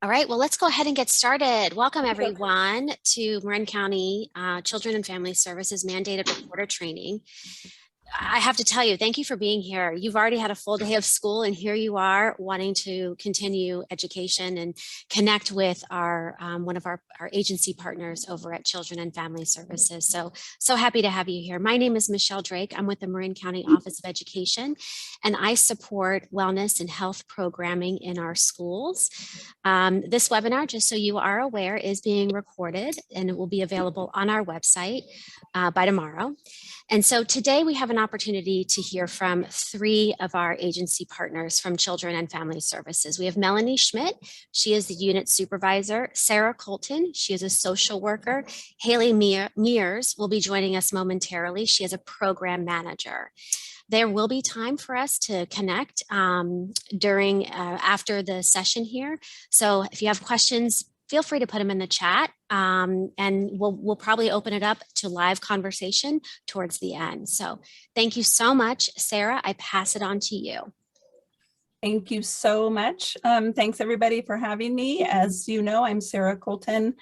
All right, well, let's go ahead and get started. Welcome, everyone, to Marin County Children and Family Services Mandated Reporter Training. I have to tell you, thank you for being here. You've already had a full day of school, and here you are wanting to continue education and connect with our one of our agency partners over at Children and Family Services. So happy to have you here. My name is Michelle Drake. I'm with the Marin County Office of Education, and I support wellness and health programming in our schools. This webinar, just so you are aware, is being recorded, and it will be available on our website by tomorrow. And so today we have an opportunity to hear from three of our agency partners from Children and Family Services. We have Melanie Schmidt. She is the unit supervisor. Sarah Colton. She is a social worker. Haley Mears will be joining us momentarily. She is a program manager. There will be time for us to connect after the session here. So if you have questions, feel free to put them in the chat, and we'll probably open it up to live conversation towards the end. So thank you so much, Sarah. I pass it on to you. Thank you so much. Thanks everybody for having me. As you know, I'm Sarah Colton.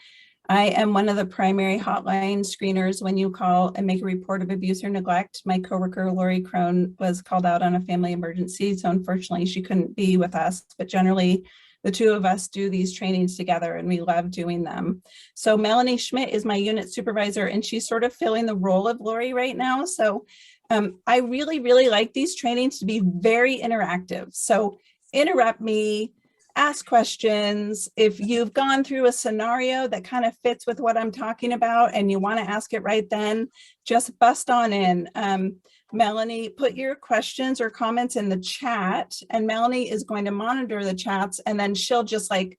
I am one of the primary hotline screeners when you call and make a report of abuse or neglect. My coworker, Lori Crone, was called out on a family emergency, so unfortunately she couldn't be with us, but generally the two of us do these trainings together and we love doing them. So Melanie Schmidt is my unit supervisor and she's sort of filling the role of Lori right now. So I really like these trainings to be very interactive. So interrupt me, ask questions. If you've gone through a scenario that kind of fits with what I'm talking about and you want to ask it right then, just bust on in. Melanie, put your questions or comments in the chat, and Melanie is going to monitor the chats, and then she'll just like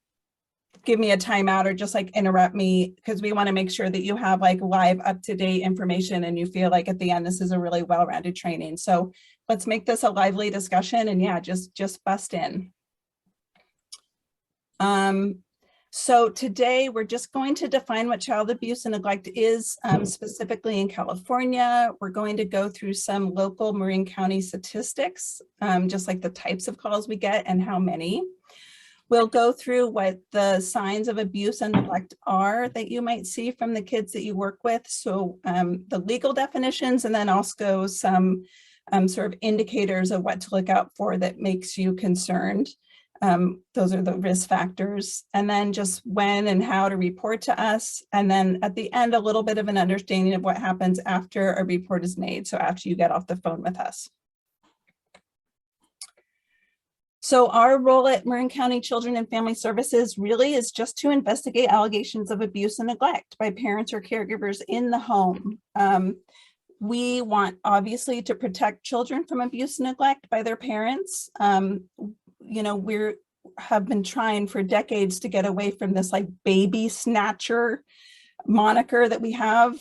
give me a timeout or just like interrupt me, because we want to make sure that you have like live up-to-date information and you feel like at the end this is a really well-rounded training. So let's make this a lively discussion, and yeah, just bust in. So today we're just going to define what child abuse and neglect is specifically in California. We're going to go through some local Marin County statistics, just like the types of calls we get and how many. We'll go through what the signs of abuse and neglect are that you might see from the kids that you work with. So the legal definitions, and then also some sort of indicators of what to look out for that makes you concerned. Those are the risk factors, and then just when and how to report to us. And then at the end, a little bit of an understanding of what happens after a report is made. So after you get off the phone with us. So our role at Marin County Children and Family Services really is just to investigate allegations of abuse and neglect by parents or caregivers in the home. We want obviously to protect children from abuse and neglect by their parents. You know, we have been trying for decades to get away from this like baby snatcher moniker that we have.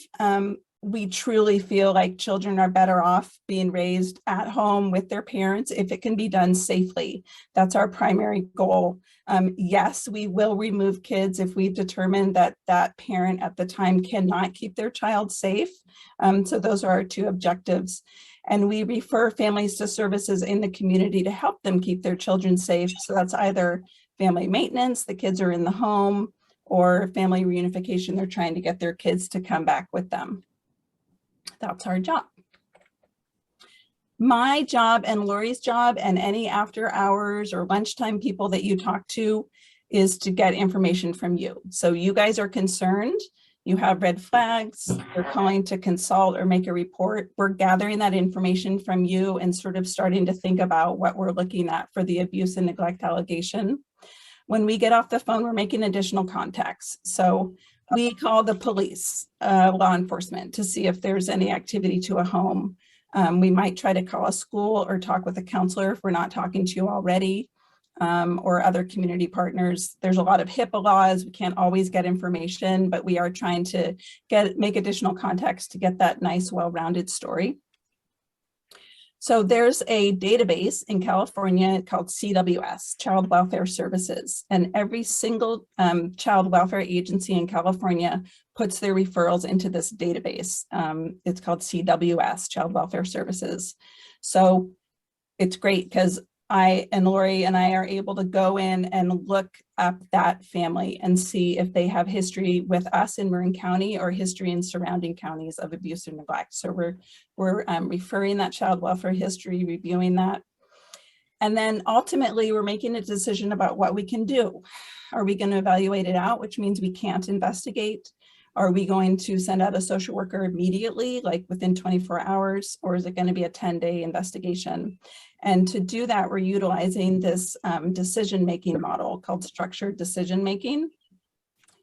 We truly feel like children are better off being raised at home with their parents if it can be done safely. That's our primary goal. Yes, we will remove kids if we determine that that parent at the time cannot keep their child safe. So those are our two objectives. And we refer families to services in the community to help them keep their children safe. So that's either family maintenance, the kids are in the home, or family reunification, they're trying to get their kids to come back with them. That's our job. My job and Lori's job and any after hours or lunchtime people that you talk to is to get information from you. So you guys are concerned, you have red flags, you're calling to consult or make a report. We're gathering that information from you and sort of starting to think about what we're looking at for the abuse and neglect allegation. When we get off the phone, we're making additional contacts. So we call the police, law enforcement, to see if there's any activity to a home. We might try to call a school or talk with a counselor if we're not talking to you already, or other community partners. There's a lot of HIPAA laws. We can't always get information, but we are trying to make additional contacts to get that nice, well-rounded story. So there's a database in California called CWS, Child Welfare Services, and every single child welfare agency in California puts their referrals into this database. It's called CWS, Child Welfare Services. So it's great because I and Lori and I are able to go in and look up that family and see if they have history with us in Marin County or history in surrounding counties of abuse or neglect. So we're referring that child welfare history, reviewing that. And then ultimately we're making a decision about what we can do. Are we going to evaluate it out, which means we can't investigate? Are we going to send out a social worker immediately, like within 24 hours, or is it going to be a 10-day investigation? And to do that, we're utilizing this decision-making model called structured decision-making.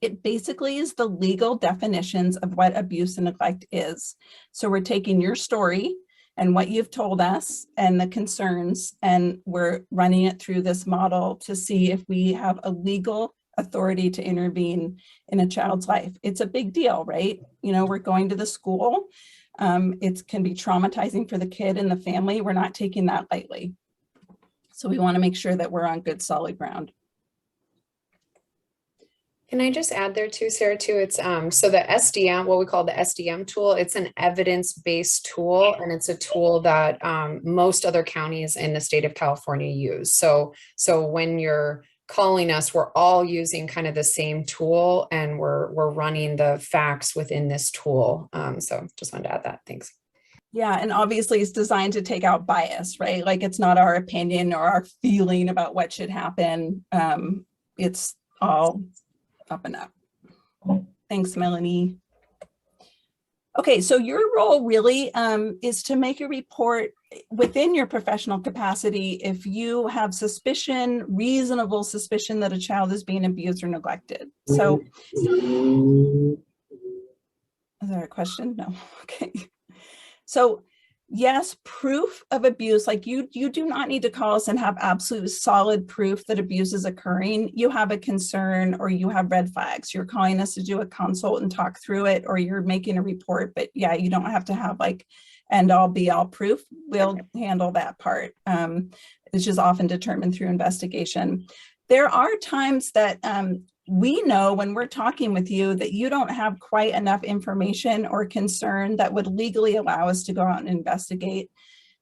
It basically is the legal definitions of what abuse and neglect is. So we're taking your story and what you've told us and the concerns, and we're running it through this model to see if we have a legal authority to intervene in a child's life. It's a big deal, right? You know, we're going to the school. It can be traumatizing for the kid and the family. We're not taking that lightly. So we want to make sure that we're on good solid ground. Can I just add there too, Sarah, too? It's so the SDM, what we call the SDM tool, it's an evidence-based tool, and it's a tool that most other counties in the state of California use. So when you're calling us, we're all using kind of the same tool, and we're running the facts within this tool. So just wanted to add that. Thanks. Yeah, and obviously it's designed to take out bias, right? Like it's not our opinion or our feeling about what should happen. It's all up and up. Thanks, Melanie. Okay, so your role really is to make a report within your professional capacity if you have suspicion, reasonable suspicion that a child is being abused or neglected. So, is there a question? No, okay. So yes, proof of abuse, like you do not need to call us and have absolute solid proof that abuse is occurring. You have a concern or you have red flags. You're calling us to do a consult and talk through it, or you're making a report, but yeah, you don't have to have like end all be all proof. We'll handle that part. It's just often determined through investigation. There are times that we know when we're talking with you that you don't have quite enough information or concern that would legally allow us to go out and investigate.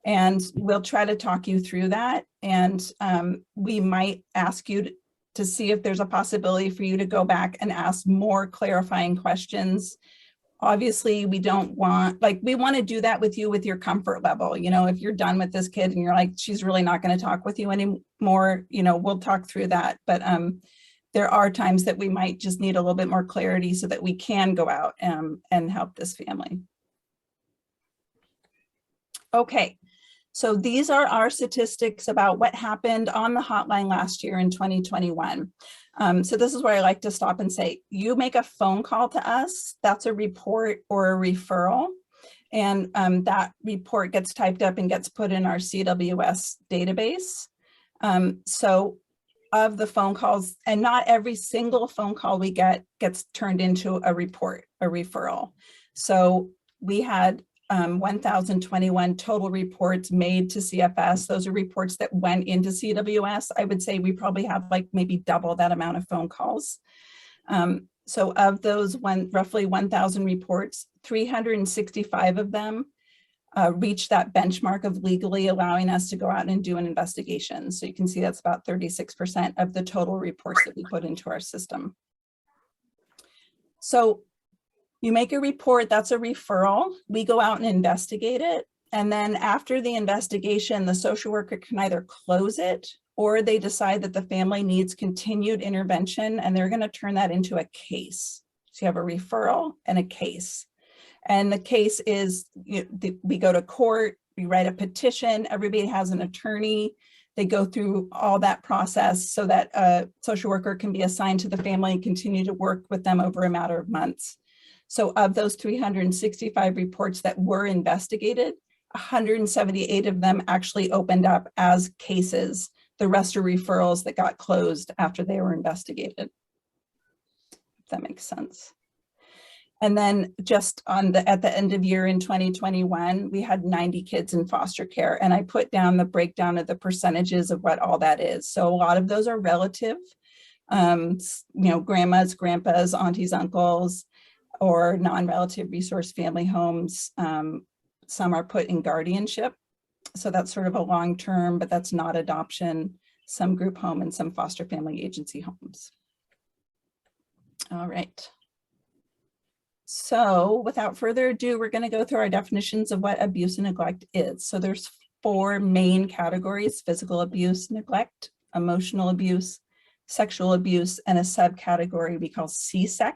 And we'll try to talk you through that. And we might ask you to see if there's a possibility for you to go back and ask more clarifying questions. Obviously, we don't want, like, we want to do that with you with your comfort level. You know, if you're done with this kid and you're like, she's really not going to talk with you anymore, you know, we'll talk through that. But there are times that we might just need a little bit more clarity so that we can go out and help this family. Okay, so these are our statistics about what happened on the hotline last year in 2021. So this is where I like to stop and say, you make a phone call to us, that's a report or a referral. And that report gets typed up and gets put in our CWS database. So of the phone calls, and not every single phone call we get gets turned into a report, a referral. So we had 1,021 total reports made to CFS. Those are reports that went into CWS. I would say we probably have like maybe double that amount of phone calls. So of those roughly 1,000 reports, 365 of them reach that benchmark of legally allowing us to go out and do an investigation. So you can see that's about 36% of the total reports that we put into our system. So you make a report, that's a referral. We go out and investigate it. And then after the investigation, the social worker can either close it or they decide that the family needs continued intervention and they're going to turn that into a case. So you have a referral and a case. And the case is, we go to court, we write a petition, everybody has an attorney. They go through all that process so that a social worker can be assigned to the family and continue to work with them over a matter of months. So of those 365 reports that were investigated, 178 of them actually opened up as cases. The rest are referrals that got closed after they were investigated. If that makes sense. And then just at the end of year in 2021, we had 90 kids in foster care. And I put down the breakdown of the percentages of what all that is. So a lot of those are relative, grandmas, grandpas, aunties, uncles, or non-relative resource family homes. Some are put in guardianship. So that's sort of a long term, but that's not adoption, some group home and some foster family agency homes. All right. So without further ado, we're going to go through our definitions of what abuse and neglect is. So there's 4 main categories: physical abuse, neglect, emotional abuse, sexual abuse, and a subcategory we call CSEC,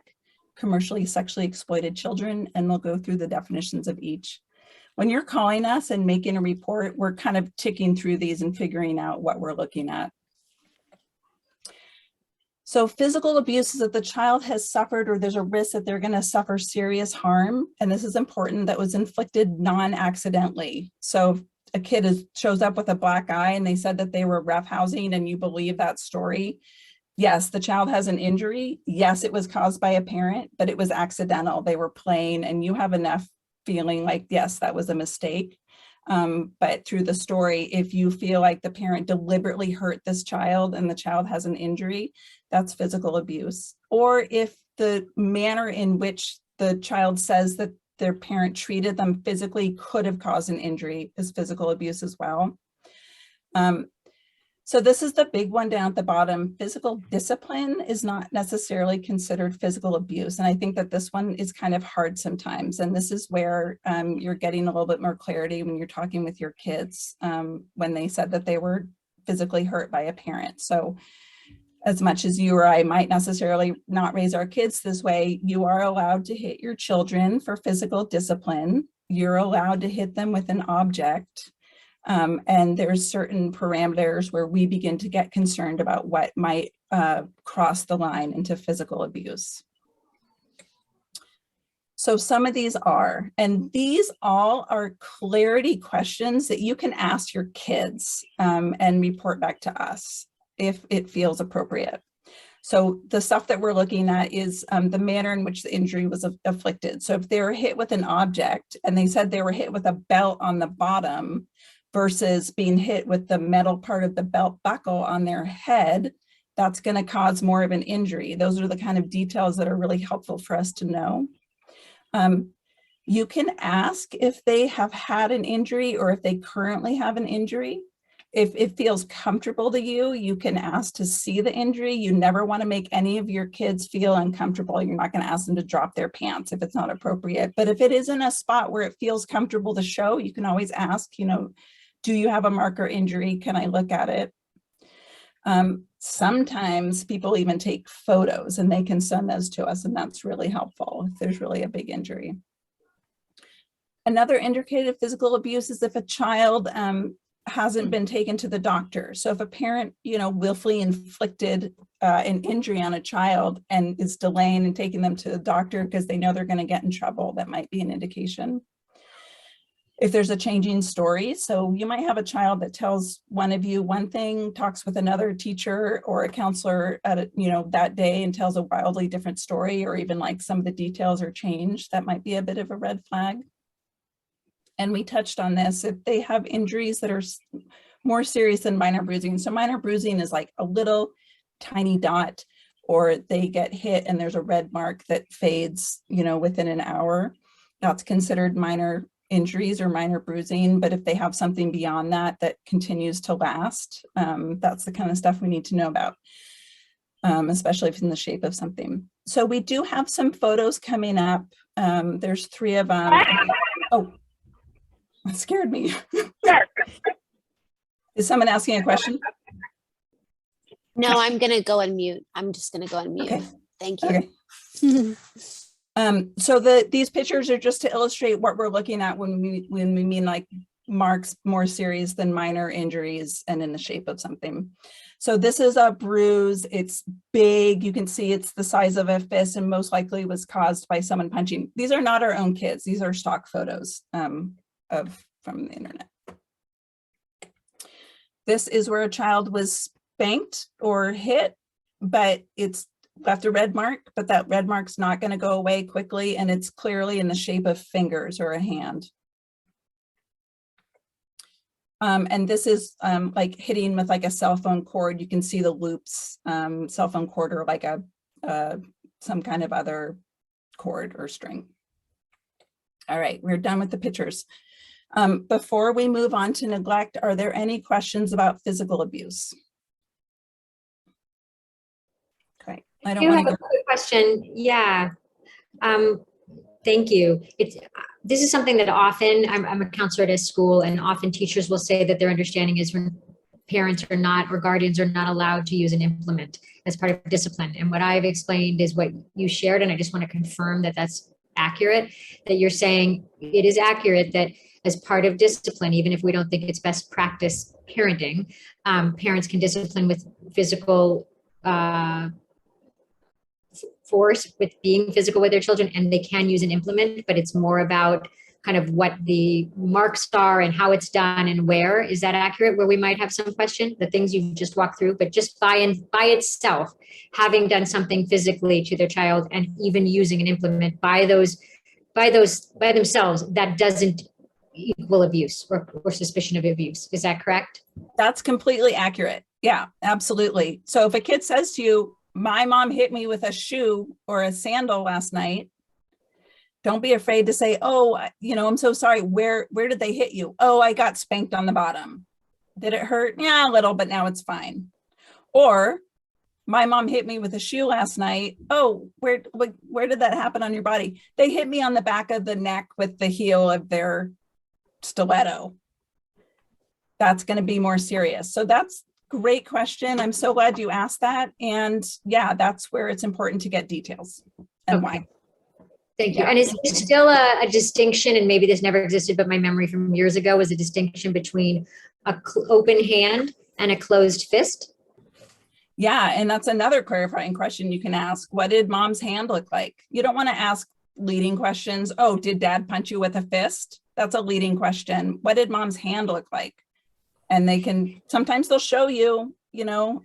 commercially sexually exploited children, and we'll go through the definitions of each. When you're calling us and making a report, we're kind of ticking through these and figuring out what we're looking at. So physical abuse is that the child has suffered or there's a risk that they're going to suffer serious harm. And this is important, that was inflicted non-accidentally. So if a kid shows up with a black eye and they said that they were roughhousing and you believe that story, yes, the child has an injury. Yes, it was caused by a parent, but it was accidental. They were playing and you have enough feeling like, yes, that was a mistake. But through the story, if you feel like the parent deliberately hurt this child and the child has an injury, that's physical abuse. Or if the manner in which the child says that their parent treated them physically could have caused an injury, is physical abuse as well. So this is the big one down at the bottom. Physical discipline is not necessarily considered physical abuse. And I think that this one is kind of hard sometimes. And this is where you're getting a little bit more clarity when you're talking with your kids, when they said that they were physically hurt by a parent. So as much as you or I might necessarily not raise our kids this way, you are allowed to hit your children for physical discipline. You're allowed to hit them with an object. And there's certain parameters where we begin to get concerned about what might cross the line into physical abuse. So some of these are, and these all are clarity questions that you can ask your kids and report back to us if it feels appropriate. So the stuff that we're looking at is the manner in which the injury was afflicted. So if they were hit with an object and they said they were hit with a belt on the bottom, versus being hit with the metal part of the belt buckle on their head, that's going to cause more of an injury. Those are the kind of details that are really helpful for us to know. You can ask if they have had an injury or if they currently have an injury. If it feels comfortable to you, you can ask to see the injury. You never want to make any of your kids feel uncomfortable. You're not going to ask them to drop their pants if it's not appropriate. But if it is in a spot where it feels comfortable to show, you can always ask, you know, do you have a mark or injury? Can I look at it? Sometimes people even take photos and they can send those to us, and that's really helpful if there's really a big injury. Another indicator of physical abuse is if a child hasn't been taken to the doctor. So if a parent, you know, willfully inflicted an injury on a child and is delaying and taking them to the doctor because they know they're going to get in trouble, that might be an indication. If there's a changing story, so you might have a child that tells one of you one thing, talks with another teacher or a counselor at that day and tells a wildly different story, or even like some of the details are changed, that might be a bit of a red flag. And we touched on this, if they have injuries that are more serious than minor bruising. So minor bruising is like a little tiny dot, or they get hit and there's a red mark that fades, within an hour. That's considered minor injuries or minor bruising. But if they have something beyond that that continues to last, that's the kind of stuff we need to know about, especially if it's in the shape of something. So we do have some photos coming up. There's 3 of them. Oh, that scared me. Is someone asking a question? No, I'm going to go on mute. I'm just going to go on mute. Okay. Thank you. Okay. So these pictures are just to illustrate what we're looking at when we mean like marks more serious than minor injuries and in the shape of something. So this is a bruise. It's big. You can see it's the size of a fist and most likely was caused by someone punching. These are not our own kids. These are stock photos from the internet. This is where a child was spanked or hit, but it's left a red mark, but that red mark's not going to go away quickly, and it's clearly in the shape of fingers or a hand. And this is like hitting with like a cell phone cord. You can see the loops, cell phone cord, or like some kind of other cord or string. All right, we're done with the pictures. Before we move on to neglect, are there any questions about physical abuse? Okay, I don't do want have to a quick question. Yeah. Thank you. This is something that often, I'm a counselor at a school, and often teachers will say that their understanding is when parents are not, or guardians are not allowed to use an implement as part of discipline. And what I've explained is what you shared, and I just want to confirm that that's accurate, that you're saying it is accurate that as part of discipline, even if we don't think it's best practice parenting, parents can discipline with physical force, with being physical with their children, and they can use an implement, but it's more about kind of what the marks are and how it's done and where. Is that accurate? Where we might have some question, the things you've just walked through, but just by itself, having done something physically to their child and even using an implement by themselves, that doesn't equal abuse or suspicion of abuse. Is that correct? That's completely accurate. Yeah, absolutely. So if a kid says to you, my mom hit me with a shoe or a sandal last night, don't be afraid to say, oh, I'm so sorry. Where did they hit you? Oh, I got spanked on the bottom. Did it hurt? Yeah, a little, but now it's fine. Or my mom hit me with a shoe last night. Oh, where did that happen on your body? They hit me on the back of the neck with the heel of their stiletto. That's going to be more serious. So that's great question. I'm so glad you asked that. And yeah, that's where it's important to get details and why. Thank you. And is there still a distinction, and maybe this never existed, but my memory from years ago was a distinction between an open hand and a closed fist? Yeah, and that's another clarifying question you can ask. What did mom's hand look like? You don't want to ask leading questions. Oh, did dad punch you with a fist? That's a leading question. What did mom's hand look like? And sometimes they'll show you,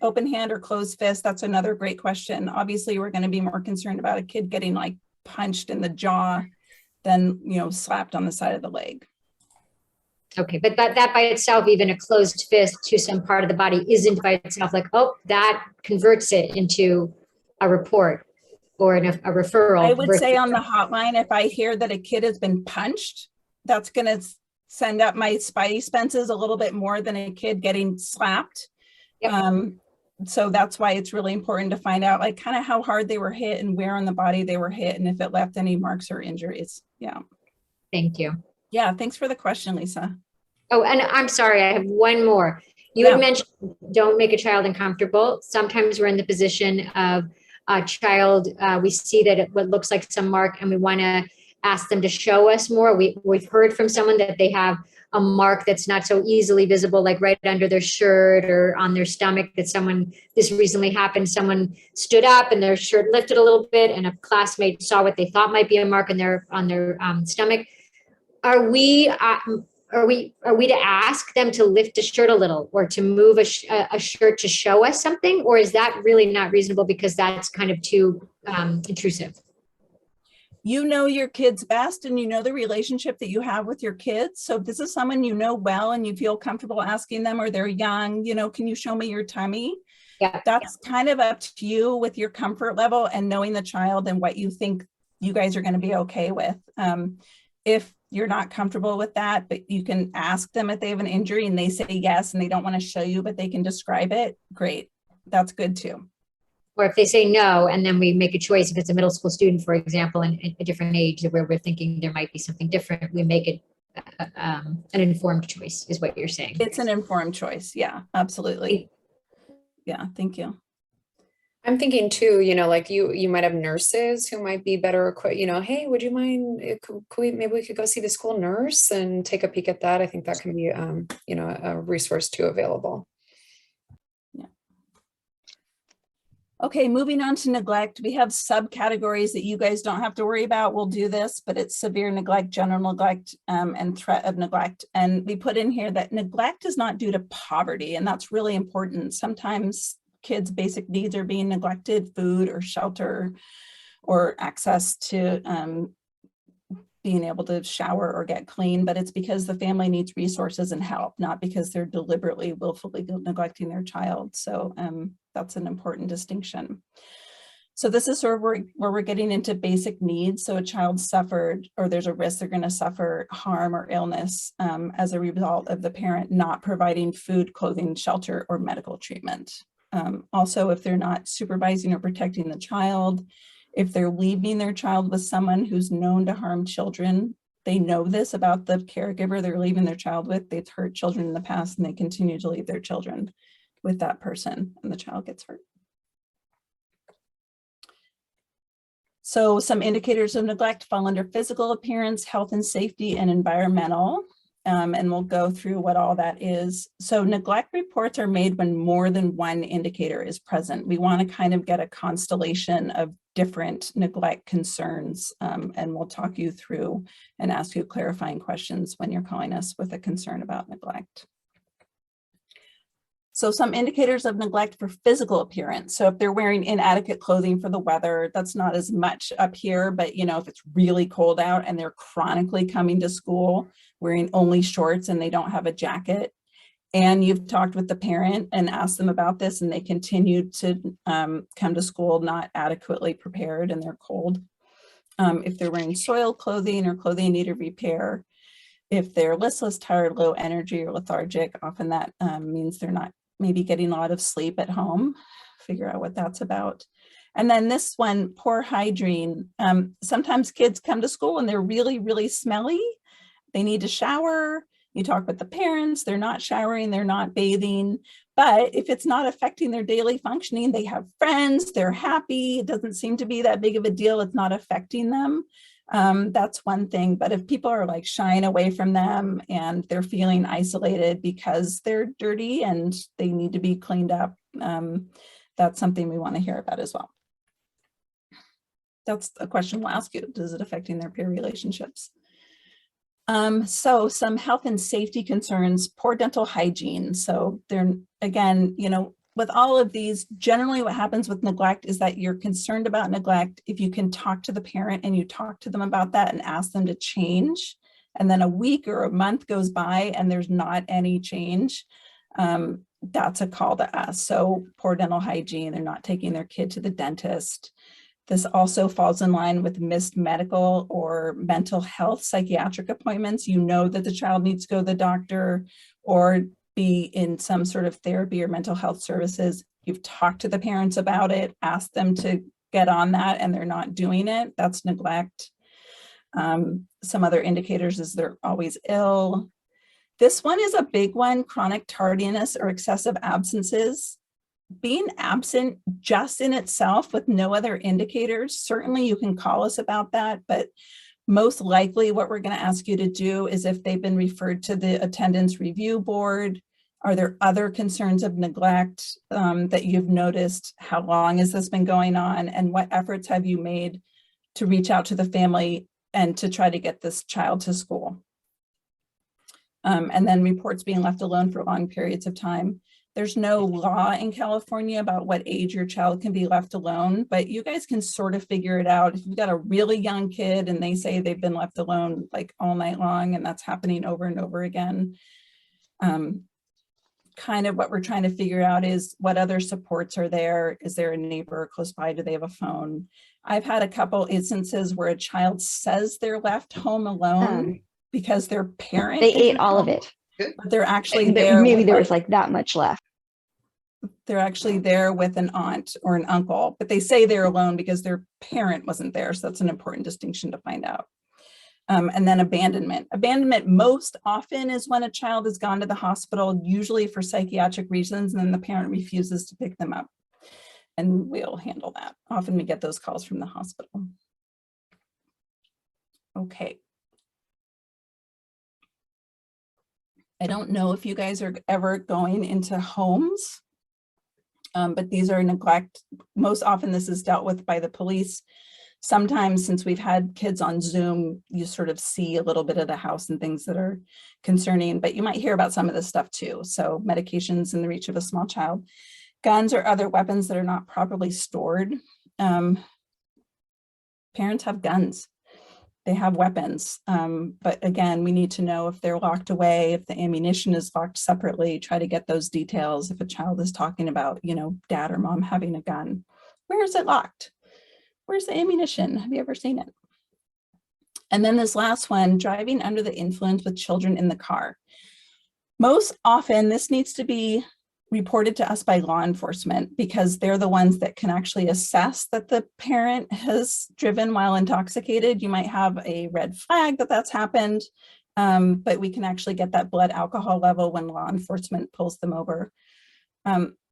open hand or closed fist. That's another great question. Obviously, we're going to be more concerned about a kid getting like punched in the jaw than, slapped on the side of the leg. Okay, but that by itself, even a closed fist to some part of the body, isn't by itself like, oh, that converts it into a report or a referral. I would say on the hotline, if I hear that a kid has been punched, that's going to send up my spidey senses a little bit more than a kid getting slapped. Yep. So that's why it's really important to find out like kind of how hard they were hit and where on the body they were hit and if it left any marks or injuries. Yeah. Thank you. Yeah, thanks for the question, Lisa. Oh, and I'm sorry, I have one more. You had mentioned don't make a child uncomfortable. Sometimes we're in the position of a child, we see that what looks like some mark and we want to ask them to show us more. We've heard from someone that they have a mark that's not so easily visible, like right under their shirt or on their stomach, this recently happened, someone stood up and their shirt lifted a little bit and a classmate saw what they thought might be a mark on their stomach. Are we to ask them to lift a shirt a little or to move a shirt to show us something? Or is that really not reasonable because that's kind of too intrusive? You know your kids best and you know the relationship that you have with your kids. So if this is someone you know well and you feel comfortable asking them, or they're young, can you show me your tummy? Yeah. That's kind of up to you with your comfort level and knowing the child and what you think you guys are going to be okay with. If you're not comfortable with that, but you can ask them if they have an injury and they say yes and they don't want to show you, but they can describe it, great. That's good too. Or if they say no, and then we make a choice, if it's a middle school student, for example, and a different age where we're thinking there might be something different, we make it an informed choice, is what you're saying. It's an informed choice. Yeah, absolutely. Yeah, thank you. I'm thinking too, like you might have nurses who might be better equipped, hey, would you mind, maybe we could go see the school nurse and take a peek at that. I think that can be, a resource too available. Yeah. Okay, moving on to neglect. We have subcategories that you guys don't have to worry about. We'll do this, but it's severe neglect, general neglect, and threat of neglect. And we put in here that neglect is not due to poverty, and that's really important. Sometimes kids' basic needs are being neglected, food or shelter or access to being able to shower or get clean, but it's because the family needs resources and help, not because they're deliberately, willfully neglecting their child. So that's an important distinction. So this is sort of where we're getting into basic needs. So a child suffered, or there's a risk they're going to suffer harm or illness as a result of the parent not providing food, clothing, shelter, or medical treatment. Also, if they're not supervising or protecting the child, if they're leaving their child with someone who's known to harm children, they know this about the caregiver they're leaving their child with. They've hurt children in the past and they continue to leave their children with that person and the child gets hurt. So some indicators of neglect fall under physical appearance, health and safety, and environmental. And we'll go through what all that is. So neglect reports are made when more than one indicator is present. We want to kind of get a constellation of different neglect concerns, and we'll talk you through and ask you clarifying questions when you're calling us with a concern about neglect. So some indicators of neglect for physical appearance. So if they're wearing inadequate clothing for the weather, that's not as much up here, but you know, if it's really cold out and they're chronically coming to school wearing only shorts and they don't have a jacket, and you've talked with the parent and asked them about this and they continue to come to school not adequately prepared and they're cold. If they're wearing soiled clothing or clothing in need of repair, if they're listless, tired, low energy, or lethargic, often that means they're not maybe getting a lot of sleep at home. Figure out what that's about. And then this one, poor hygiene. Sometimes kids come to school and they're really, really smelly. They need to shower. You talk with the parents, they're not showering, they're not bathing. But if it's not affecting their daily functioning, they have friends, they're happy. It doesn't seem to be that big of a deal. It's not affecting them. That's one thing. But if people are like shying away from them and they're feeling isolated because they're dirty and they need to be cleaned up, that's something we want to hear about as well. That's a question we'll ask you. Is it affecting their peer relationships? So some health and safety concerns, poor dental hygiene. So they're, again, you know, with all of these, generally what happens with neglect is that you're concerned about neglect. If you can talk to the parent and you talk to them about that and ask them to change, and then a week or a month goes by and there's not any change, that's a call to us. So poor dental hygiene, they're not taking their kid to the dentist. This also falls in line with missed medical or mental health psychiatric appointments. You know that the child needs to go to the doctor or be in some sort of therapy or mental health services. You've talked to the parents about it, asked them to get on that, and they're not doing it. That's neglect. Some other indicators is they're always ill. This one is a big one, chronic tardiness or excessive absences. Being absent just in itself with no other indicators, certainly you can call us about that, but most likely what we're going to ask you to do is if they've been referred to the attendance review board, are there other concerns of neglect that you've noticed? How long has this been going on? And what efforts have you made to reach out to the family and to try to get this child to school? And then reports being left alone for long periods of time. There's no law in California about what age your child can be left alone, but you guys can sort of figure it out. If you've got a really young kid and they say they've been left alone like all night long and that's happening over and over again, kind of what we're trying to figure out is what other supports are there? Is there a neighbor close by? Do they have a phone? I've had a couple instances where a child says they're left home alone because their parent they ate isn't all of home, it. but they're actually there. Maybe there was like that much left. They're actually there with an aunt or an uncle, but they say they're alone because their parent wasn't there. So that's an important distinction to find out. And then abandonment. Abandonment most often is when a child has gone to the hospital, usually for psychiatric reasons, and then the parent refuses to pick them up. And we'll handle that. Often we get those calls from the hospital. Okay. I don't know if you guys are ever going into homes, but these are neglect. Most often this is dealt with by the police. Sometimes since we've had kids on Zoom, you sort of see a little bit of the house and things that are concerning, but you might hear about some of this stuff too. So medications in the reach of a small child, guns or other weapons that are not properly stored. Parents have guns. They have weapons, but again, we need to know if they're locked away, if the ammunition is locked separately, try to get those details. If a child is talking about, you know, dad or mom having a gun, where is it locked? Where's the ammunition? Have you ever seen it? And then this last one, driving under the influence with children in the car. Most often this needs to be reported to us by law enforcement because they're the ones that can actually assess that the parent has driven while intoxicated. You might have a red flag that that's happened, but we can actually get that blood alcohol level when law enforcement pulls them over.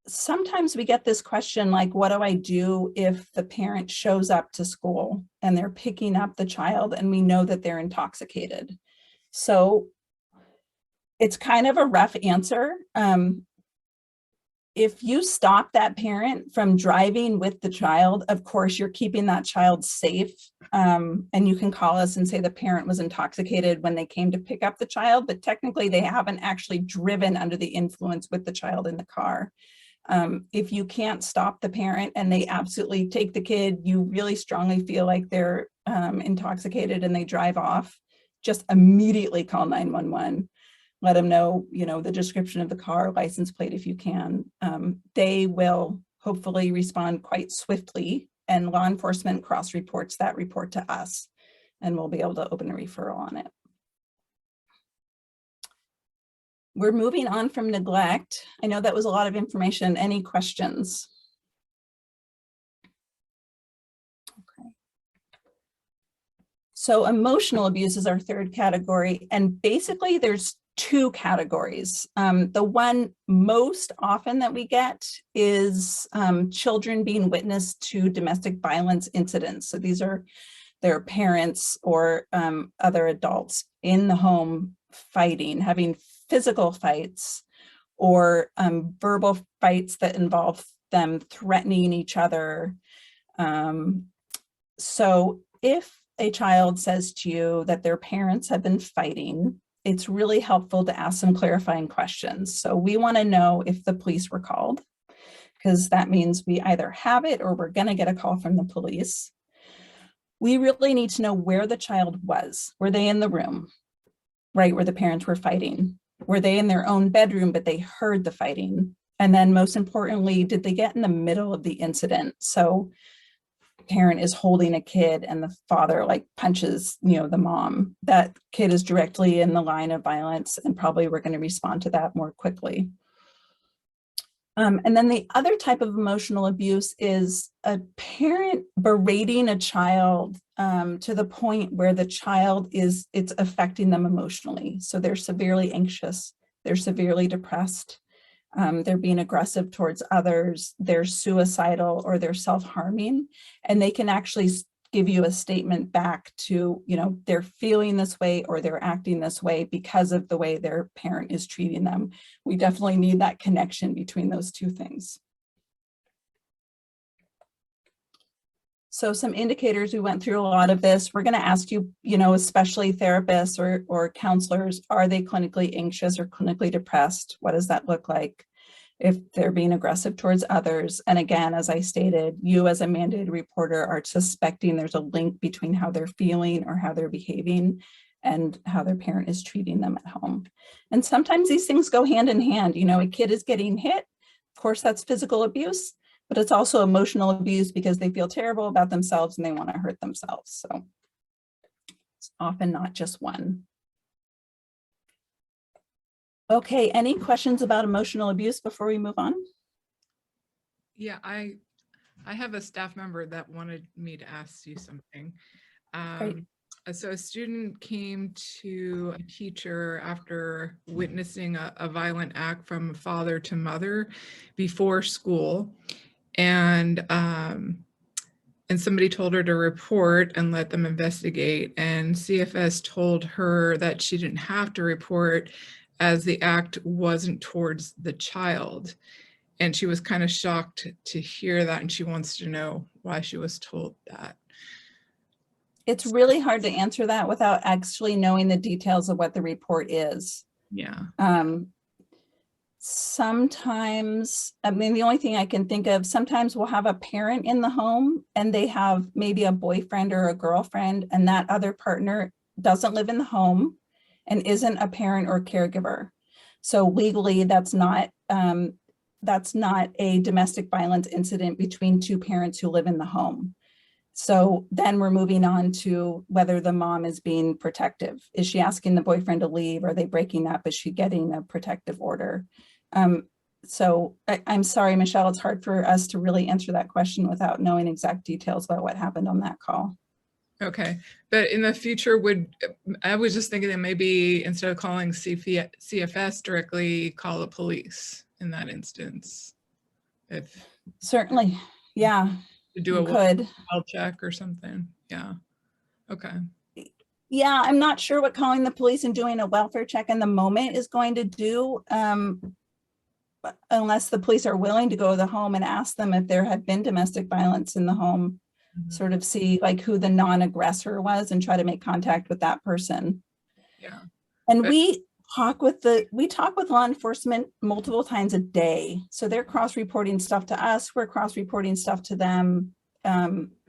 Sometimes we get this question like, what do I do if the parent shows up to school and they're picking up the child and we know that they're intoxicated? So it's kind of a rough answer. If you stop that parent from driving with the child, of course, you're keeping that child safe. And you can call us and say the parent was intoxicated when they came to pick up the child, but technically they haven't actually driven under the influence with the child in the car. If you can't stop the parent and they absolutely take the kid, you really strongly feel like they're intoxicated and they drive off, just immediately call 911. Let them know, the description of the car, license plate if you can. They will hopefully respond quite swiftly, and law enforcement cross reports that report to us, and we'll be able to open a referral on it. We're moving on from neglect. I know that was a lot of information. Any questions? Okay. So emotional abuse is our third category, and basically there's two categories. The one most often that we get is children being witness to domestic violence incidents. So these are their parents or other adults in the home fighting, having physical fights or verbal fights that involve them threatening each other. So if a child says to you that their parents have been fighting, it's really helpful to ask some clarifying questions. So we want to know if the police were called, because that means we either have it or we're going to get a call from the police. We really need to know where the child was. Were they in the room, right, where the parents were fighting? Were they in their own bedroom, but they heard the fighting? And then most importantly, did they get in the middle of the incident? So parent is holding a kid and the father punches, the mom. That kid is directly in the line of violence, and probably we're going to respond to that more quickly. And then the other type of emotional abuse is a parent berating a child to the point where the child it's affecting them emotionally. So they're severely anxious, they're severely depressed, they're being aggressive towards others, they're suicidal, or they're self-harming, and they can actually give you a statement back to, they're feeling this way or they're acting this way because of the way their parent is treating them. We definitely need that connection between those two things. So some indicators, we went through a lot of this. We're going to ask you, especially therapists or counselors, are they clinically anxious or clinically depressed? What does that look like? If they're being aggressive towards others. And again, as I stated, you as a mandated reporter are suspecting there's a link between how they're feeling or how they're behaving and how their parent is treating them at home. And sometimes these things go hand in hand. A kid is getting hit. Of course, that's physical abuse, but it's also emotional abuse because they feel terrible about themselves and they want to hurt themselves. So it's often not just one. Okay, any questions about emotional abuse before we move on? Yeah, I have a staff member that wanted me to ask you something. So a student came to a teacher after witnessing a violent act from father to mother before school, and somebody told her to report and let them investigate, and CFS told her that she didn't have to report as the act wasn't towards the child. And she was kind of shocked to hear that, and she wants to know why she was told that. It's really hard to answer that without actually knowing the details of what the report is. Yeah. Sometimes, the only thing I can think of, sometimes we'll have a parent in the home and they have maybe a boyfriend or a girlfriend, and that other partner doesn't live in the home and isn't a parent or caregiver. So legally, that's not a domestic violence incident between two parents who live in the home. So then we're moving on to whether the mom is being protective. Is she asking the boyfriend to leave? Are they breaking up? Is she getting a protective order? So I'm sorry, Michelle, it's hard for us to really answer that question without knowing exact details about what happened on that call. Okay, but in the future, I was just thinking that maybe instead of calling CFS directly, call the police in that instance. If Certainly, yeah, to do you a could. health check or something. Yeah. Okay. Yeah, I'm not sure what calling the police and doing a welfare check in the moment is going to do, unless the police are willing to go to the home and ask them if there had been domestic violence in the home, sort of see like who the non-aggressor was and try to make contact with that person. Yeah. And we talk with law enforcement multiple times a day. So they're cross-reporting stuff to us, we're cross-reporting stuff to them.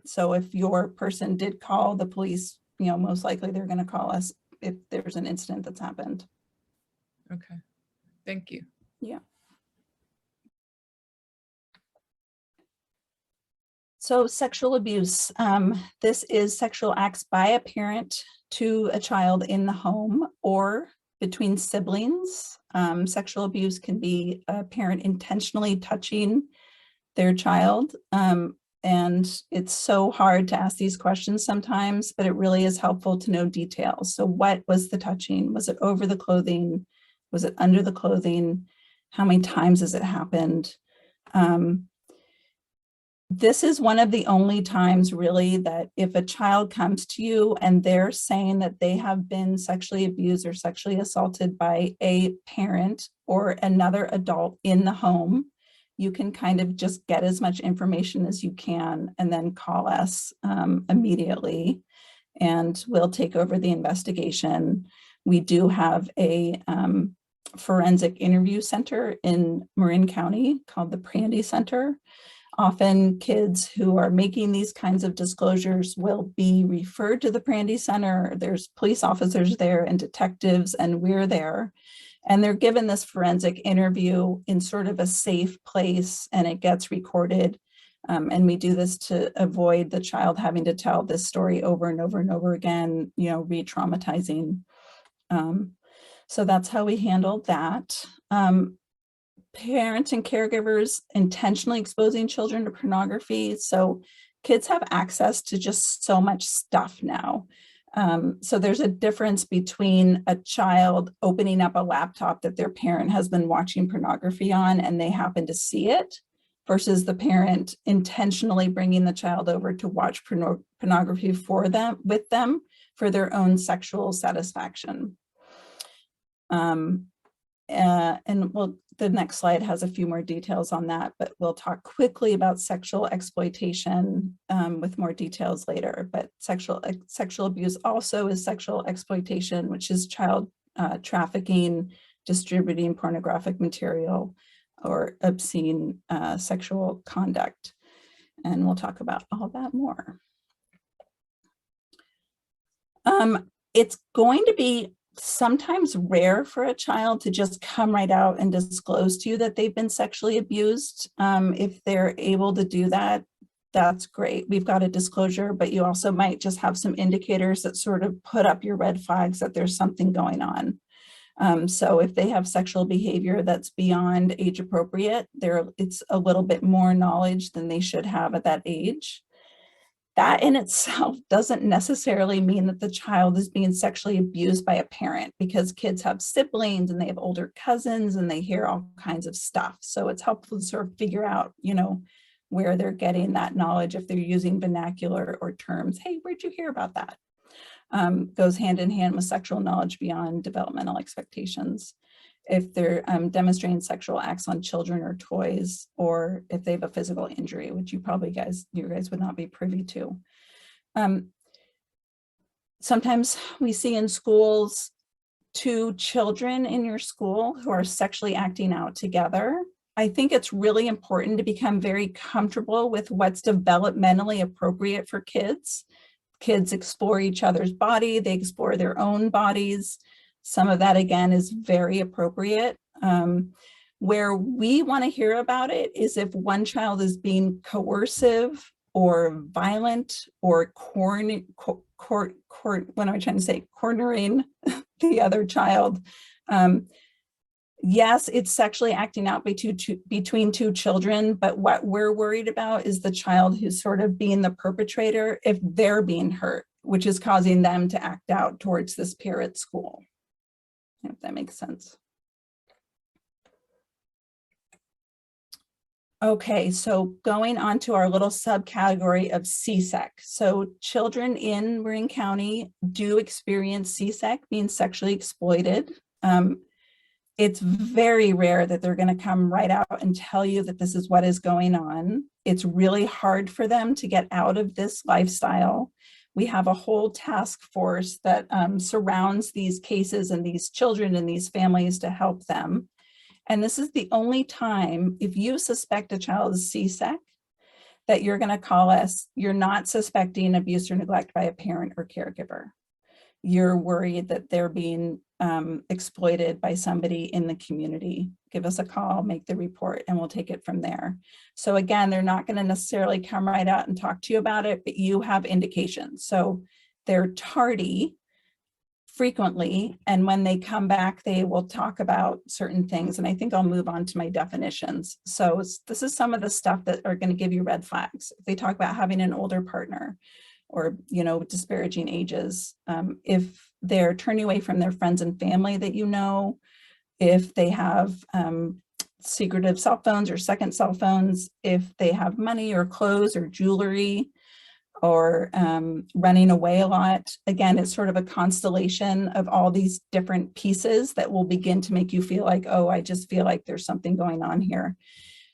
So if your person did call the police, you know, most likely they're going to call us if there's an incident that's happened. Okay. Thank you. Yeah. So sexual abuse, this is sexual acts by a parent to a child in the home or between siblings. Sexual abuse can be a parent intentionally touching their child. And it's so hard to ask these questions sometimes, but it really is helpful to know details. So what was the touching? Was it over the clothing? Was it under the clothing? How many times has it happened? This is one of the only times really that if a child comes to you and they're saying that they have been sexually abused or sexually assaulted by a parent or another adult in the home, you can kind of just get as much information as you can and then call us immediately, and we'll take over the investigation. We do have a forensic interview center in Marin County called the Prandy Center. Often kids who are making these kinds of disclosures will be referred to the Prandy Center. There's police officers there and detectives, and we're there. And they're given this forensic interview in sort of a safe place, and it gets recorded. And we do this to avoid the child having to tell this story over and over and over again, you know, re-traumatizing. So that's how we handle that. Parents and caregivers intentionally exposing children to pornography. So kids have access to just so much stuff now. So there's a difference between a child opening up a laptop that their parent has been watching pornography on and they happen to see it, versus the parent intentionally bringing the child over to watch pornography with them for their own sexual satisfaction. And well, the next slide has a few more details on that, but we'll talk quickly about sexual exploitation with more details later. But sexual abuse also is sexual exploitation, which is child trafficking, distributing pornographic material, or obscene sexual conduct. And we'll talk about all that more. It's going to be sometimes rare for a child to just come right out and disclose to you that they've been sexually abused. If they're able to do that, that's great. We've got a disclosure, but you also might just have some indicators that sort of put up your red flags that there's something going on. So if they have sexual behavior that's beyond age appropriate, it's a little bit more knowledge than they should have at that age. That in itself doesn't necessarily mean that the child is being sexually abused by a parent, because kids have siblings and they have older cousins and they hear all kinds of stuff. So it's helpful to sort of figure out, you know, where they're getting that knowledge, if they're using vernacular or terms. Hey, where'd you hear about that? Goes hand in hand with sexual knowledge beyond developmental expectations. If they're demonstrating sexual acts on children or toys, or if they have a physical injury, which you guys would not be privy to. Sometimes we see in schools 2 children in your school who are sexually acting out together. I think it's really important to become very comfortable with what's developmentally appropriate for kids. Kids explore each other's body, they explore their own bodies. Some of that, again, is very appropriate. Where we want to hear about it is if one child is being coercive or violent or cornering the other child. Yes, it's sexually acting out between two children, but what we're worried about is the child who's sort of being the perpetrator if they're being hurt, which is causing them to act out towards this peer at school. If that makes sense. Okay, so going on to our little subcategory of CSEC. So children in Marin County do experience CSEC, being sexually exploited. It's very rare that they're going to come right out and tell you that this is what is going on. It's really hard for them to get out of this lifestyle. We have a whole task force that surrounds these cases and these children and these families to help them. And this is the only time, if you suspect a child is CSEC, that you're going to call us. You're not suspecting abuse or neglect by a parent or caregiver. You're worried that they're being exploited by somebody in the community. Give us a call, make the report, and we'll take it from there. So again, they're not going to necessarily come right out and talk to you about it, but you have indications. So they're tardy frequently, and when they come back, they will talk about certain things. And I think I'll move on to my definitions. So this is some of the stuff that are going to give you red flags. If they talk about having an older partner, or, you know, disparaging ages, if they're turning away from their friends and family that you know, if they have secretive cell phones or second cell phones, if they have money or clothes or jewelry, or running away a lot. Again, it's sort of a constellation of all these different pieces that will begin to make you feel like, oh, I just feel like there's something going on here.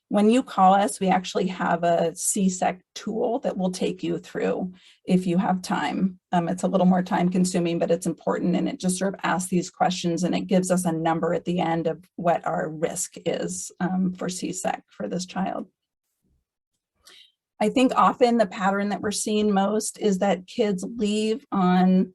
When you call us, we actually have a CSEC tool that will take you through if you have time. It's a little more time consuming, but it's important, and it just sort of asks these questions, and it gives us a number at the end of what our risk is for CSEC for this child. I think often the pattern that we're seeing most is that kids leave on,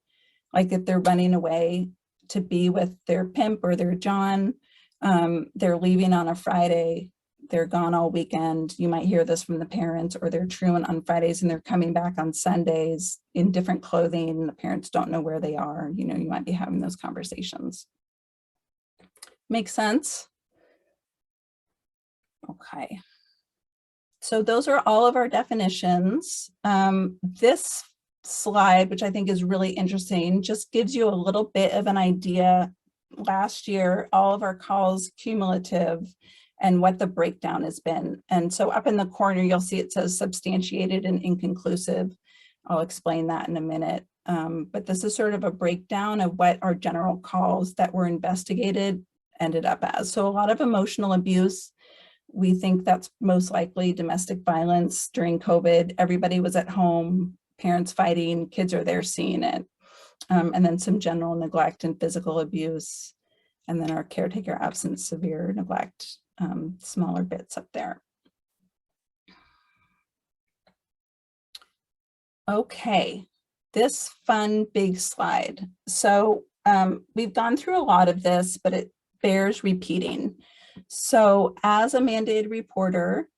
like if they're running away to be with their pimp or their John, they're leaving on a Friday, they're gone all weekend. You might hear this from the parents, or they're truant on Fridays and they're coming back on Sundays in different clothing, and the parents don't know where they are. You know, you might be having those conversations. Make sense? Okay. So those are all of our definitions. This slide, which I think is really interesting, just gives you a little bit of an idea. Last year, all of our calls cumulative and what the breakdown has been. And so up in the corner, you'll see it says substantiated and inconclusive. I'll explain that in a minute. But this is sort of a breakdown of what our general calls that were investigated ended up as. So a lot of emotional abuse. We think that's most likely domestic violence during COVID. Everybody was at home, parents fighting, kids are there seeing it. And then some general neglect and physical abuse. And then our caretaker absence, severe neglect, smaller bits up there. Okay, this fun big slide. So we've gone through a lot of this, but it bears repeating. So as a mandated reporter,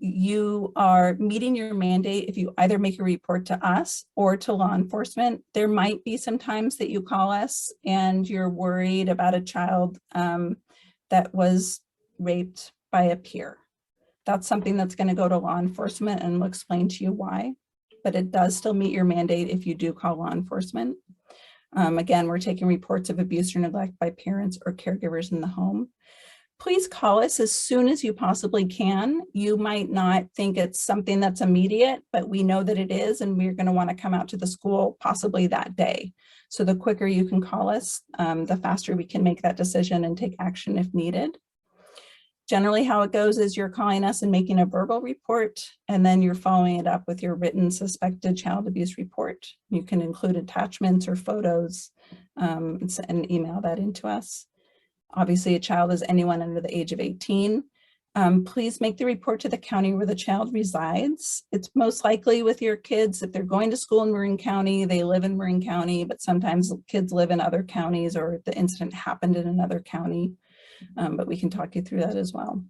you are meeting your mandate if you either make a report to us or to law enforcement. There might be some times that you call us and you're worried about a child that was raped by a peer. That's something that's going to go to law enforcement, and we'll explain to you why, but it does still meet your mandate if you do call law enforcement. Again, we're taking reports of abuse or neglect by parents or caregivers in the home. Please call us as soon as you possibly can. You might not think it's something that's immediate, but we know that it is, and we're going to want to come out to the school possibly that day. So the quicker you can call us, the faster we can make that decision and take action if needed. Generally, how it goes is you're calling us and making a verbal report, and then you're following it up with your written suspected child abuse report. You can include attachments or photos and email that into us. Obviously, a child is anyone under the age of 18. Please make the report to the county where the child resides. It's most likely with your kids. If they're going to school in Marin County, they live in Marin County, but sometimes kids live in other counties, or the incident happened in another county, but we can talk you through that as well.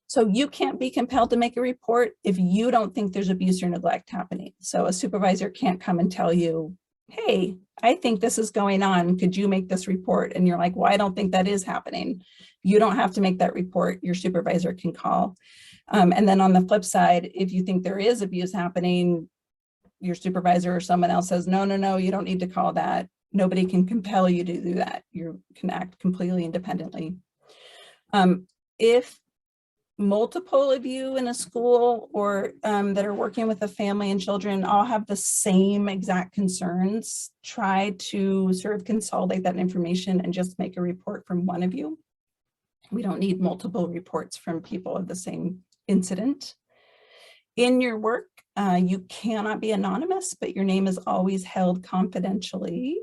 So you can't be compelled to make a report if you don't think there's abuse or neglect happening. So a supervisor can't come and tell you, hey, I think this is going on. Could you make this report? And you're like, well, I don't think that is happening. You don't have to make that report. Your supervisor can call. And then on the flip side, if you think there is abuse happening, your supervisor or someone else says, no, no, no, you don't need to call that. Nobody can compel you to do that. You can act completely independently. If multiple of you in a school or that are working with a family and children all have the same exact concerns, try to sort of consolidate that information and just make a report from one of you. We don't need multiple reports from people of the same incident. In your work, you cannot be anonymous, but your name is always held confidentially.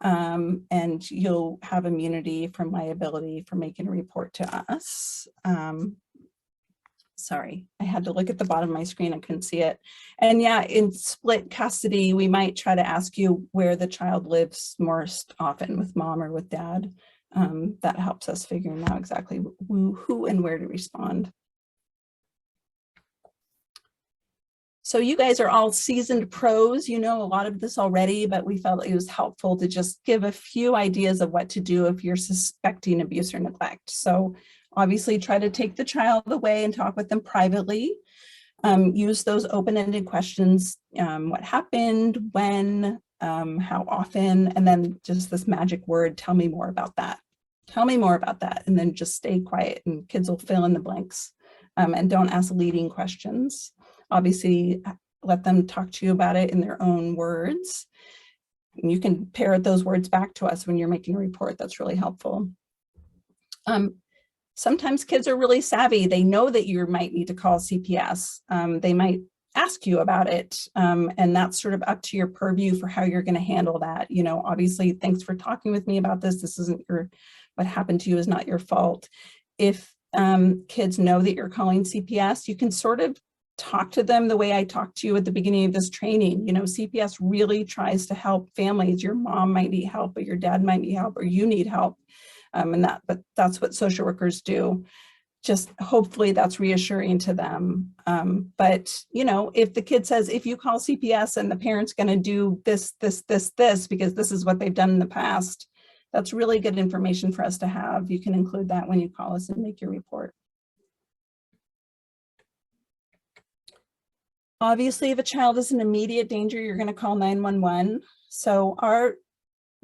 And you'll have immunity from liability for making a report to us. Sorry, I had to look at the bottom of my screen, I couldn't see it. And yeah, in split custody, we might try to ask you where the child lives most often, with mom or with dad. That helps us figuring out exactly who and where to respond. So you guys are all seasoned pros, you know a lot of this already, but we felt it was helpful to just give a few ideas of what to do if you're suspecting abuse or neglect. So obviously try to take the child away and talk with them privately. Use those open-ended questions, what happened, when, how often, and then just this magic word, tell me more about that. Tell me more about that, and then just stay quiet and kids will fill in the blanks. And don't ask leading questions. Obviously, let them talk to you about it in their own words. You can parrot those words back to us when you're making a report. That's really helpful. Sometimes kids are really savvy. They know that you might need to call CPS. They might ask you about it. And that's sort of up to your purview for how you're going to handle that. You know, obviously, thanks for talking with me about this. This isn't what happened to you is not your fault. If kids know that you're calling CPS, you can sort of talk to them the way I talked to you at the beginning of this training. You know, CPS really tries to help families. Your mom might need help, or your dad might need help, or you need help. But that's what social workers do. Just hopefully that's reassuring to them. But, you know, if the kid says, if you call CPS and the parent's going to do this, because this is what they've done in the past, that's really good information for us to have. You can include that when you call us and make your report. Obviously, if a child is in immediate danger, you're going to call 911. So our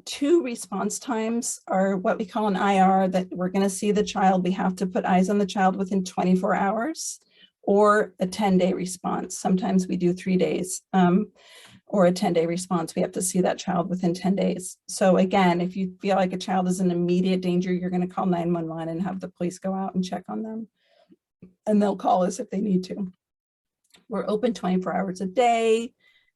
2 response times are what we call an IR, that we're going to see the child. We have to put eyes on the child within 24 hours, or a 10-day response. Sometimes we do 3 days, or a 10-day response. We have to see that child within 10 days. So again, if you feel like a child is in immediate danger, you're going to call 911 and have the police go out and check on them. And they'll call us if they need to. We're open 24 hours a day,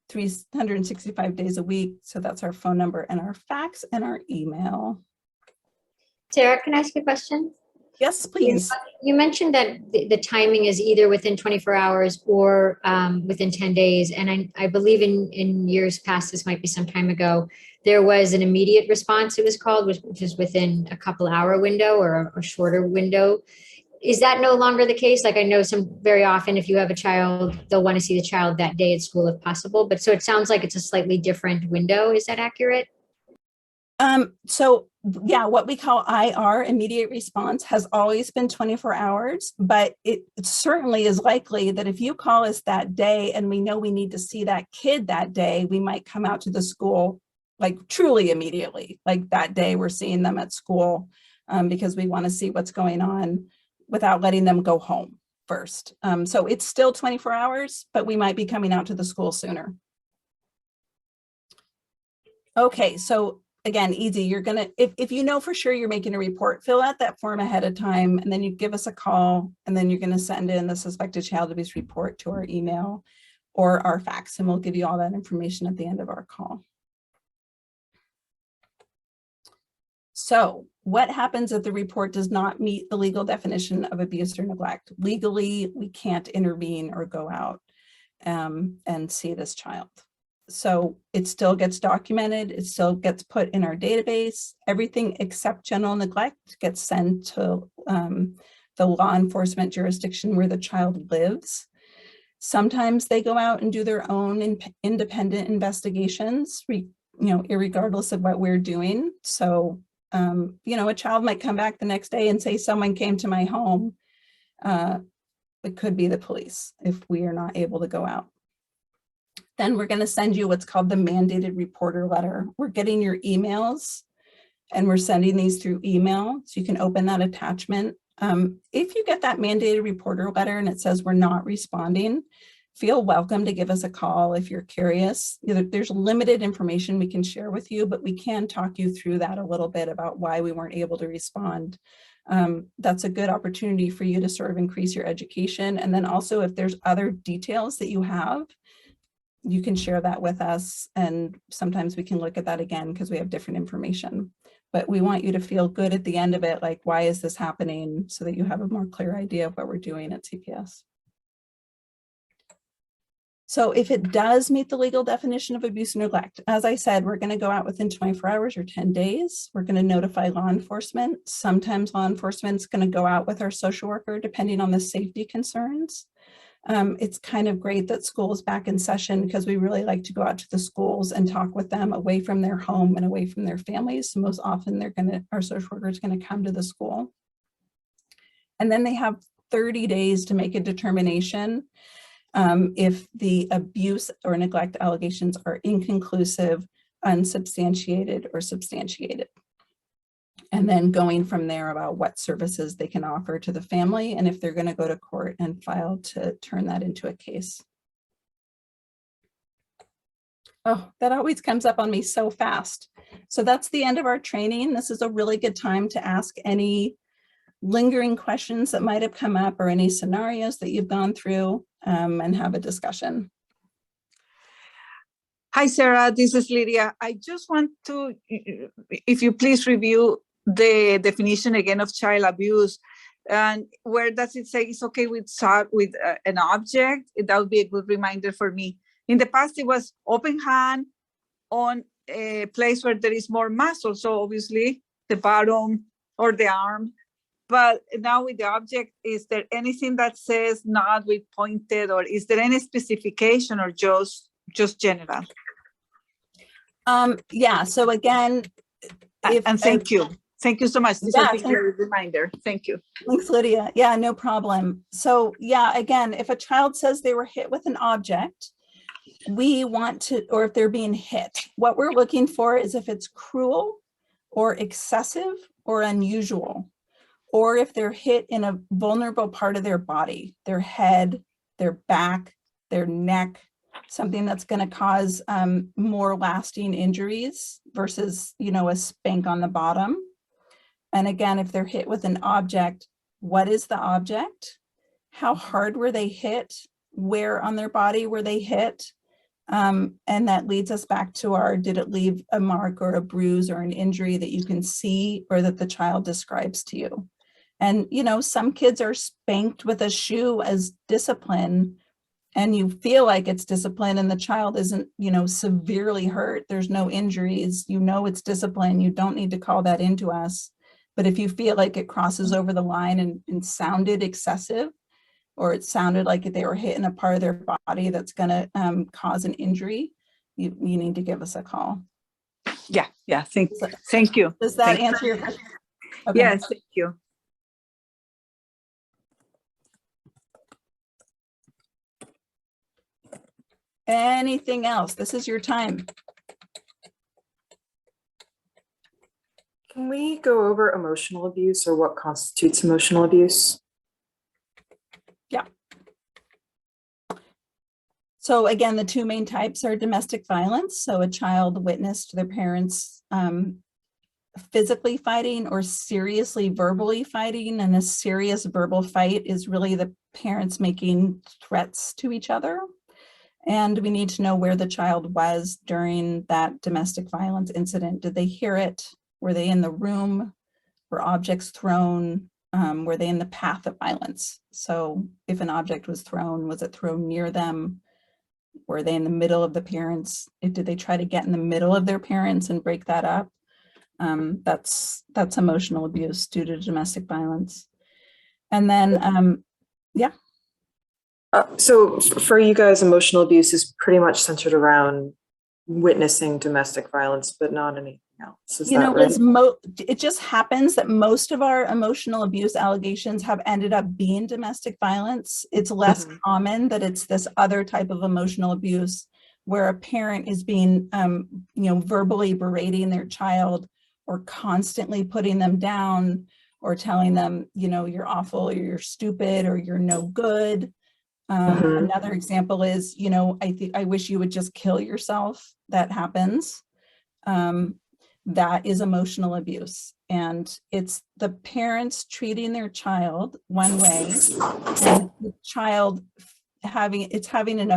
365 days a week. So that's our phone number and our fax and our email. Sarah, can I ask you a question? Yes, please. You mentioned that the timing is either within 24 hours or within 10 days. And I believe in years past, this might be some time ago, there was an immediate response, it was called, which is within a couple-hour window or a shorter window. Is that no longer the case? Like, I know very often if you have a child, they'll want to see the child that day at school if possible. But so it sounds like it's a slightly different window. Is that accurate? So yeah, what we call IR, immediate response, has always been 24 hours, but it certainly is likely that if you call us that day and we know we need to see that kid that day, we might come out to the school like truly immediately, like that day we're seeing them at school, because we want to see what's going on without letting them go home first. So it's still 24 hours, but we might be coming out to the school sooner. Okay, so again, easy. You're gonna, if you know for sure you're making a report, fill out that form ahead of time, and then you give us a call, and then you're gonna send in the suspected child abuse report to our email or our fax, and we'll give you all that information at the end of our call. So what happens if the report does not meet the legal definition of abuse or neglect? Legally, we can't intervene or go out and see this child. So it still gets documented, it still gets put in our database. Everything except general neglect gets sent to the law enforcement jurisdiction where the child lives. Sometimes they go out and do their own independent investigations, irregardless of what we're doing. So, a child might come back the next day and say, someone came to my home. It could be the police if we are not able to go out. Then we're going to send you what's called the mandated reporter letter. We're getting your emails and we're sending these through email. So you can open that attachment. If you get that mandated reporter letter and it says we're not responding, feel welcome to give us a call if you're curious. There's limited information we can share with you, but we can talk you through that a little bit about why we weren't able to respond. That's a good opportunity for you to sort of increase your education. And then also if there's other details that you have, you can share that with us. And sometimes we can look at that again because we have different information. But we want you to feel good at the end of it, like, why is this happening, so that you have a more clear idea of what we're doing at CPS. So if it does meet the legal definition of abuse and neglect, as I said, we're going to go out within 24 hours or 10 days. We're going to notify law enforcement. Sometimes law enforcement's going to go out with our social worker, depending on the safety concerns. It's kind of great that school is back in session because we really like to go out to the schools and talk with them away from their home and away from their families. So most often our social worker is going to come to the school. And then they have 30 days to make a determination if the abuse or neglect allegations are inconclusive, unsubstantiated, or substantiated. And then going from there about what services they can offer to the family and if they're going to go to court and file to turn that into a case. Oh, that always comes up on me so fast. So that's the end of our training. This is a really good time to ask any lingering questions that might have come up or any scenarios that you've gone through and have a discussion. Hi, Sarah, this is Lydia. I just want to, if you please review the definition again of child abuse, and where does it say it's okay with an object? That would be a good reminder for me. In the past, it was open hand on a place where there is more muscle. So obviously the bottom or the arm, but now with the object, is there anything that says not with pointed, or is there any specification, or just general? Yeah, so again, and thank you. Thank you so much. This has been a reminder. Thank you. Thanks, Lydia. Yeah, no problem. So yeah, again, if a child says they were hit with an object, we want to, or if they're being hit, what we're looking for is if it's cruel or excessive or unusual, or if they're hit in a vulnerable part of their body, their head, their back, their neck, something that's going to cause more lasting injuries versus, a spank on the bottom. And again, if they're hit with an object, what is the object? How hard were they hit? Where on their body were they hit? And that leads us back to did it leave a mark or a bruise or an injury that you can see or that the child describes to you? And, some kids are spanked with a shoe as discipline, and you feel like it's discipline and the child isn't, severely hurt. There's no injuries, it's discipline. You don't need to call that into us. But if you feel like it crosses over the line and sounded excessive, or it sounded like they were hitting a part of their body that's going to cause an injury, you need to give us a call. Yeah. Thank you. Does that answer your question? Okay. Yes, thank you. Anything else? This is your time. Can we go over emotional abuse or what constitutes emotional abuse? Yeah. So again, the two main types are domestic violence. So a child witnessed their parents physically fighting or seriously verbally fighting. And a serious verbal fight is really the parents making threats to each other. And we need to know where the child was during that domestic violence incident. Did they hear it? Were they in the room? Were objects thrown? Were they in the path of violence? So if an object was thrown, was it thrown near them? Were they in the middle of the parents? Did they try to get in the middle of their parents and break that up? That's emotional abuse due to domestic violence. And then, yeah. So for you guys, emotional abuse is pretty much centered around witnessing domestic violence, but not anything else. Is You know, that right? Liz, it just happens that most of our emotional abuse allegations have ended up being domestic violence. It's less common that it's this other type of emotional abuse where a parent is being, verbally berating their child or constantly putting them down or telling them, you're awful, or you're stupid, or you're no good. Another example is, I wish you would just kill yourself. That happens. That is emotional abuse. And it's the parents treating their child one way and the child having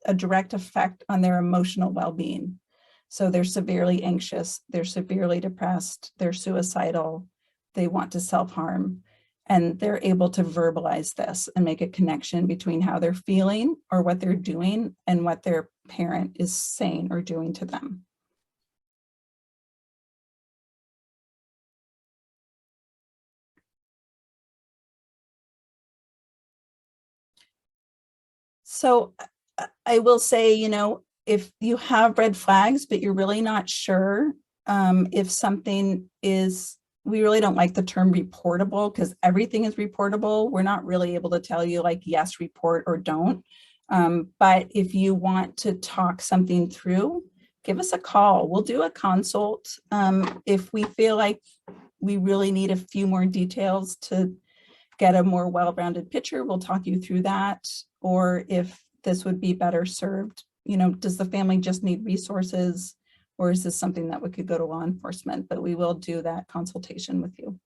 a direct effect on their emotional well-being. So they're severely anxious, they're severely depressed, they're suicidal, they want to self-harm. And they're able to verbalize this and make a connection between how they're feeling or what they're doing and what their parent is saying or doing to them. So I will say, if you have red flags, but you're really not sure if something is, we really don't like the term reportable because everything is reportable. We're not really able to tell you like, yes, report or don't. But if you want to talk something through, give us a call. We'll do a consult. If we feel like we really need a few more details to get a more well-rounded picture, we'll talk you through that. Or if this would be better served, does the family just need resources, or is this something that we could go to law enforcement? But we will do that consultation with you.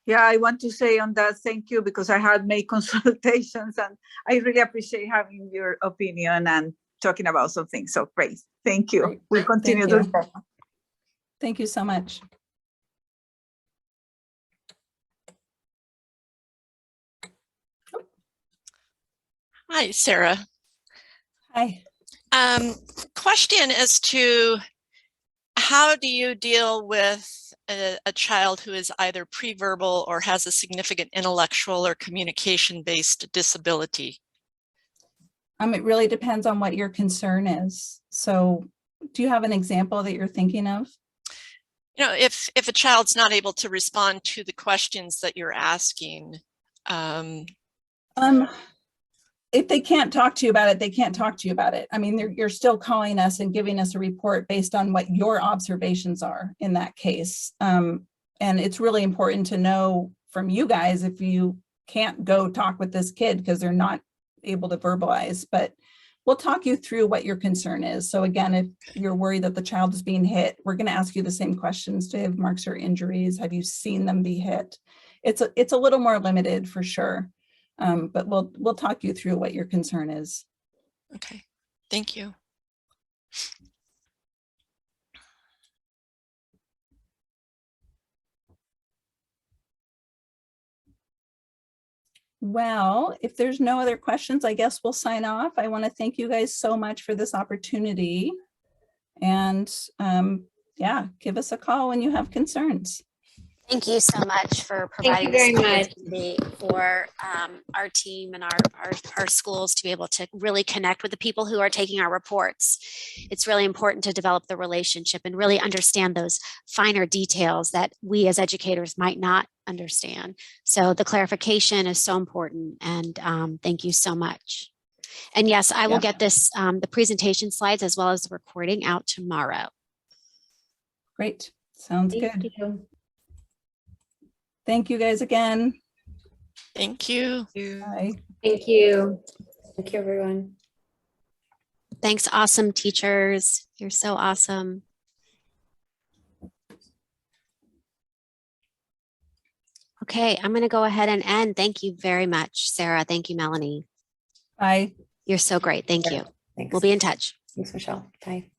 Yeah, I want to say on that, thank you, because I had made consultations and I really appreciate having your opinion and talking about something. So great. Thank you. Great. We'll continue doing that. Thank you so much. Hi, Sarah. Hi. Question as to how do you deal with a child who is either pre-verbal or has a significant intellectual or communication-based disability? It really depends on what your concern is. So do you have an example that you're thinking of? If a child's not able to respond to the questions that you're asking. If they can't talk to you about it, they can't talk to you about it. I mean, you're still calling us and giving us a report based on what your observations are in that case. And it's really important to know from you guys if you can't go talk with this kid because they're not able to verbalize, but we'll talk you through what your concern is. So again, if you're worried that the child is being hit, we're going to ask you the same questions. Do they have marks or injuries? Have you seen them be hit? It's a little more limited for sure. But we'll talk you through what your concern is. Okay, thank you. Well, if there's no other questions, I guess we'll sign off. I want to thank you guys so much for this opportunity. And yeah, give us a call when you have concerns. Thank you so much for providing very this much. opportunity for our team and our schools to be able to really connect with the people who are taking our reports. It's really important to develop the relationship and really understand those finer details that we as educators might not understand. So the clarification is so important, and thank you so much. And yes, I will get this, the presentation slides as well as the recording out tomorrow. Great, sounds Thank good. you. Thank you guys again. Thank you. Bye. Thank you. Thank you, everyone. Thanks, awesome teachers. You're so awesome. Okay, I'm going to go ahead and end. Thank you very much, Sarah. Thank you, Melanie. Bye. You're so great. Thank you. Thanks. We'll be in touch. Thanks, Michelle. Bye.